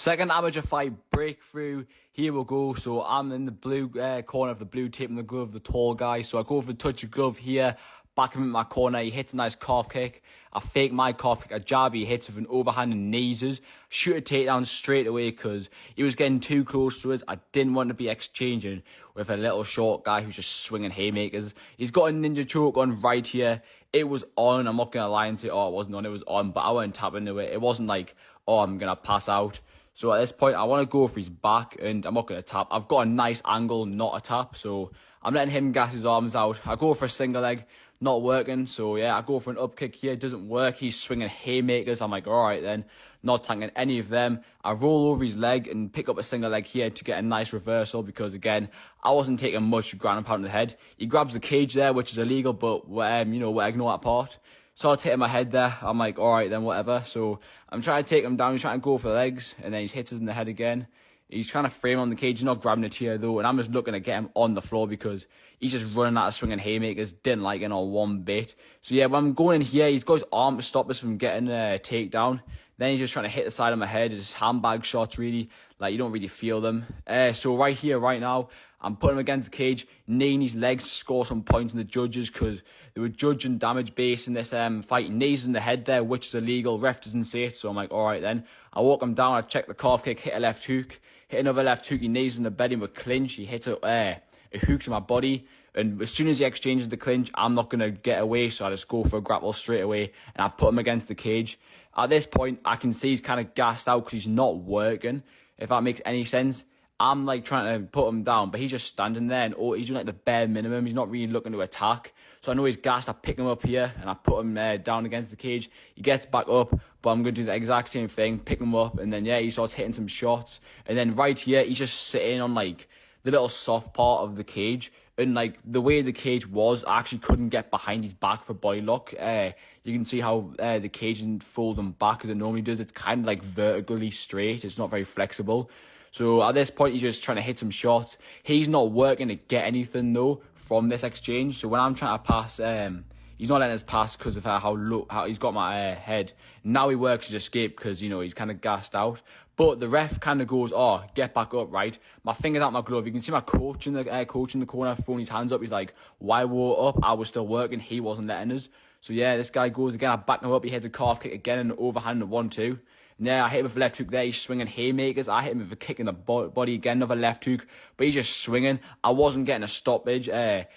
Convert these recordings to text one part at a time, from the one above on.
Second amateur fight breakthrough. Here we go. So I'm in the blue corner of the blue tape and the glove, the tall guy. So I go for the touch of glove here, back him in my corner. He hits a nice calf kick. I fake my calf kick, a jab. He hits with an overhand and knees. Shoot a takedown straight away because he was getting too close to us. I didn't want to be exchanging with a little short guy who's just swinging haymakers. He's got a ninja choke on right here. It was on. I'm not going to lie and say, oh, it wasn't on. It was on, but I went tapping into it. It wasn't like, oh, I'm going to pass out. So at this point, I want to go for his back, and I'm not going to tap. I've got a nice angle, not a tap, so I'm letting him gas his arms out. I go for a single leg, not working, so yeah, I go for an up kick here. It doesn't work. He's swinging haymakers. I'm like, all right then, not tanking any of them. I roll over his leg and pick up a single leg here to get a nice reversal because, again, I wasn't taking much ground and pound to the head. He grabs the cage there, which is illegal, but, you know, we'll ignore that part. So I was hitting my head there. I'm like, all right, then whatever. So I'm trying to take him down. He's trying to go for the legs, and then he hits us in the head again. He's trying to frame on the cage. He's not grabbing it here, though. And I'm just looking to get him on the floor because he's just running out of swinging haymakers. Didn't like it on one bit. So, yeah, when I'm going in here, he's got his arm to stop us from getting a takedown. Then he's just trying to hit the side of my head. It's handbag shots, really. Like, you don't really feel them. So right here, right now, I'm putting him against the cage, kneeing his legs to score some points in the judges because they were judging damage base in this fight. Knees in the head there, which is illegal. Ref doesn't say it, so I'm like, all right then. I walk him down, I check the calf kick, hit a left hook, hit another left hook. He knees in the bed, with clinch. He hits a hook to my body. And as soon as he exchanges the clinch, I'm not going to get away, so I just go for a grapple straight away, and I put him against the cage. At this point, I can see he's kind of gassed out because he's not working, if that makes any sense. I'm like trying to put him down, but he's just standing there and he's doing like the bare minimum. He's not really looking to attack. So I know he's gassed. I pick him up here and I put him down against the cage. He gets back up, but I'm going to do the exact same thing, pick him up, and then yeah, he starts hitting some shots. And then right here, he's just sitting on like the little soft part of the cage. And like the way the cage was, I actually couldn't get behind his back for body lock. You can see how the cage didn't fold him back as it normally does. It's kind of like vertically straight. It's not very flexible. So at this point, he's just trying to hit some shots. He's not working to get anything, though, from this exchange. So when I'm trying to pass, he's not letting us pass because of how he's got my head. Now he works his escape because, you know, he's kind of gassed out. But the ref kind of goes, oh, get back up, right? My finger's out my glove. You can see my coach in the corner throwing his hands up. He's like, why we're up? I was still working. He wasn't letting us. So yeah, this guy goes again. I back him up. He hits a calf kick again and overhand and 1-2. Yeah, I hit him with a left hook there. He's swinging haymakers. I hit him with a kick in the body again, another left hook. But he's just swinging. I wasn't getting a stoppage,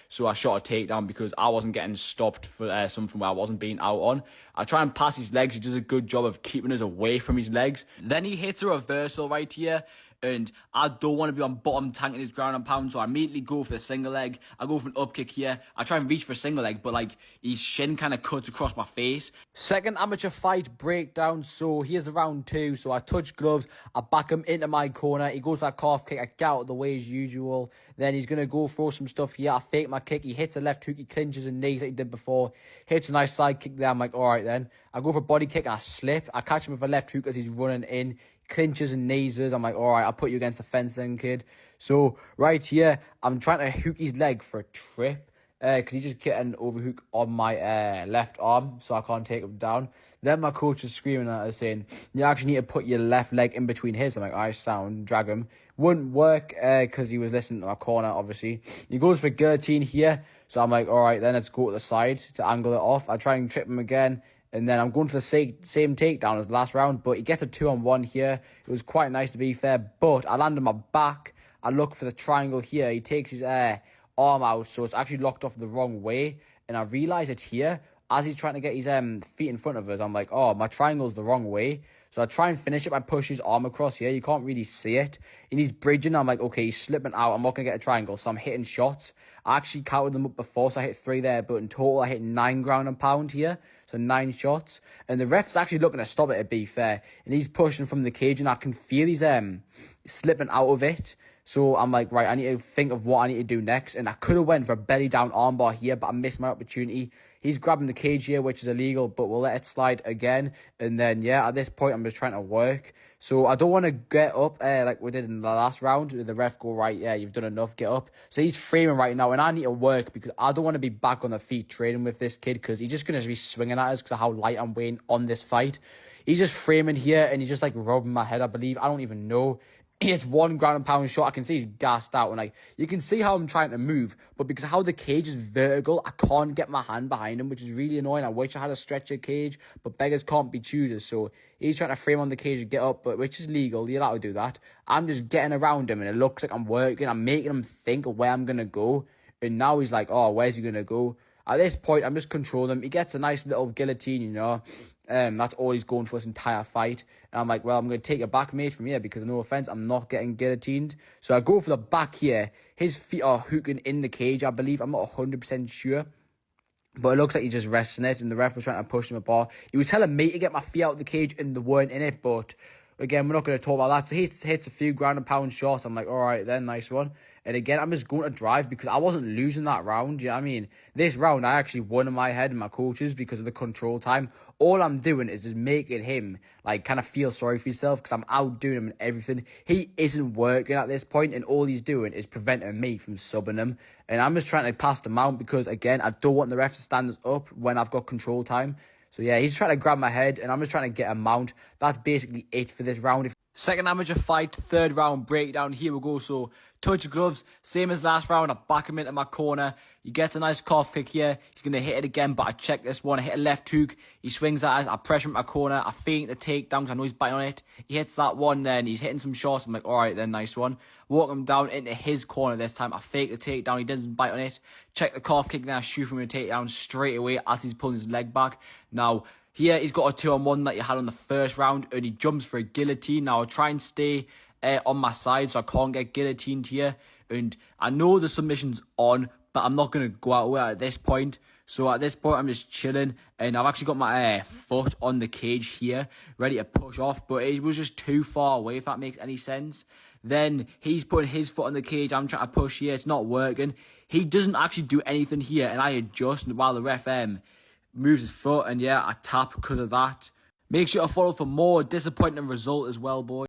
so I shot a takedown because I wasn't getting stopped for something where I wasn't being out on. I try and pass his legs. He does a good job of keeping us away from his legs. Then he hits a reversal right here. And I don't want to be on bottom tanking his ground and pound, so I immediately go for a single leg. I go for an up kick here. I try and reach for a single leg, but like his shin kind of cuts across my face. Second amateur fight breakdown. So here's the round 2. So I touch gloves. I back him into my corner. He goes for that calf kick. I get out of the way as usual. Then he's going to go throw some stuff here. I fake my kick. He hits a left hook. He clinches and knees like he did before. Hits a nice side kick there. I'm like, all right then. I go for a body kick and I slip. I catch him with a left hook as he's running in. Clinches and knees. I'm like, all right, I'll put you against the fence then, kid. So right here, I'm trying to hook his leg for a trip because he just get an overhook on my left arm, so I can't take him down. Then my coach is screaming at us saying, you actually need to put your left leg in between his. I'm like, I sound, drag him. Wouldn't work because he was listening to my corner, obviously. He goes for guillotine here, so I'm like, all right, then let's go to the side to angle it off. I try and trip him again. And then I'm going for the same takedown as last round, but he gets a 2-on-1 here. It was quite nice, to be fair, but I land on my back. I look for the triangle here. He takes his arm out, so it's actually locked off the wrong way. And I realise it's here. As he's trying to get his feet in front of us, I'm like, oh, my triangle's the wrong way. So I try and finish it by pushing his arm across here. You can't really see it. And he's bridging. I'm like, okay, he's slipping out. I'm not going to get a triangle. So I'm hitting shots. I actually counted them up before, so I hit 3 there. But in total, I hit 9 ground and pound here. So 9 shots. And the ref's actually looking to stop it, to be fair. And he's pushing from the cage. And I can feel he's slipping out of it. So I'm like, right, I need to think of what I need to do next. And I could have went for a belly down armbar here, but I missed my opportunity. He's grabbing the cage here, which is illegal, but we'll let it slide again. And then, yeah, at this point, I'm just trying to work. So I don't want to get up like we did in the last round. The ref go, right, yeah, you've done enough, get up. So he's framing right now, and I need to work because I don't want to be back on the feet training with this kid because he's just going to be swinging at us because of how light I'm weighing on this fight. He's just framing here and he's just like rubbing my head, I believe. I don't even know. He hits one ground and pound shot. I can see he's gassed out. And like, you can see how I'm trying to move. But because how the cage is vertical, I can't get my hand behind him, which is really annoying. I wish I had a stretcher cage. But beggars can't be choosers. So he's trying to frame on the cage and get up, but which is legal. You're allowed to do that. I'm just getting around him and it looks like I'm working. I'm making him think of where I'm going to go. And now he's like, oh, where's he going to go? At this point, I'm just controlling him. He gets a nice little guillotine, you know. That's all he's going for this entire fight. And I'm like, well, I'm going to take it back, mate, from here because, no offense, I'm not getting guillotined. So I go for the back here. His feet are hooking in the cage, I believe. I'm not 100% sure. But it looks like he's just resting it, and the ref was trying to push him apart. He was telling me to get my feet out of the cage, and they weren't in it. But again, we're not going to talk about that. So he hits a few ground and pound shots. I'm like, all right, then, nice one. And again, I'm just going to drive because I wasn't losing that round. You know what I mean? This round, I actually won in my head and my coaches because of the control time. All I'm doing is just making him, like, kind of feel sorry for himself because I'm outdoing him and everything. He isn't working at this point, and all he's doing is preventing me from subbing him. And I'm just trying to pass the mount because, again, I don't want the ref to stand us up when I've got control time. So, yeah, he's trying to grab my head, and I'm just trying to get a mount. That's basically it for this round. Second amateur fight, third round breakdown. Here we go. So, touch gloves, same as last round. I back him into my corner. He gets a nice calf kick here. He's going to hit it again, but I check this one. I hit a left hook. He swings at us. I pressure him in my corner. I feint the takedown because I know he's biting on it. He hits that one, then he's hitting some shots. I'm like, all right, then, nice one. Walk him down into his corner this time. I fake the takedown. He doesn't bite on it. Check the calf kick, then I shoot him with a takedown straight away as he's pulling his leg back. Now, here he's got a 2-on-1 that he had on the first round, and he jumps for a guillotine. Now, I'll try and stay on my side so I can't get guillotined here. And I know the submission's on, but I'm not going to go out with it at this point. So at this point, I'm just chilling. And I've actually got my foot on the cage here, ready to push off. But it was just too far away, if that makes any sense. Then he's putting his foot on the cage. I'm trying to push here. It's not working. He doesn't actually do anything here. And I adjust while the ref moves his foot. And yeah, I tap because of that. Make sure to follow for more disappointing result as well, boys.